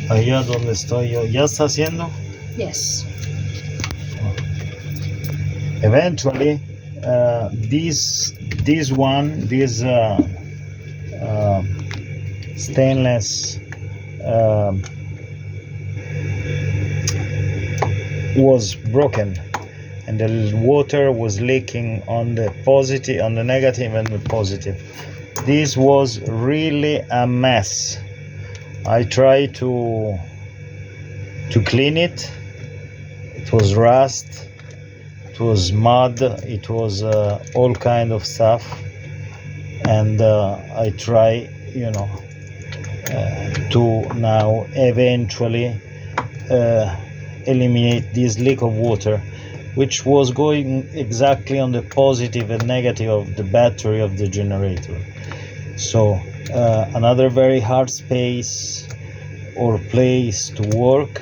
Allá donde estoy yo, ¿ya está haciendo? Yes. Eventually, this stainless was broken, and the water was leaking on the positive, on the negative, and the positive. This was really a mess. I tried to clean it. It was rust, it was mud, it was all kind of stuff, and I try, to now eventually eliminate this leak of water, which was going exactly on the positive and negative of the battery of the generator. So another very hard space or place to work,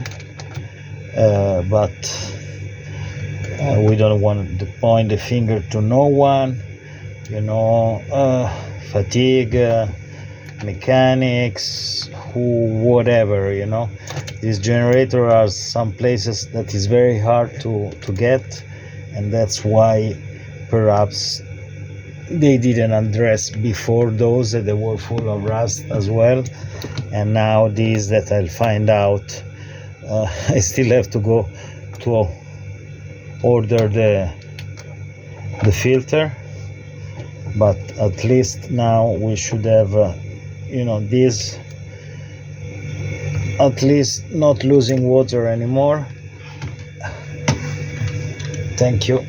but we don't want to point the finger to no one, fatigue, mechanics, whatever. This generator has some places that is very hard to get, and that's why perhaps they didn't address before those that they were full of rust as well, and now these that I'll find out. I still have to go to order the filter, but at least now we should have this at least not losing water anymore. Thank you.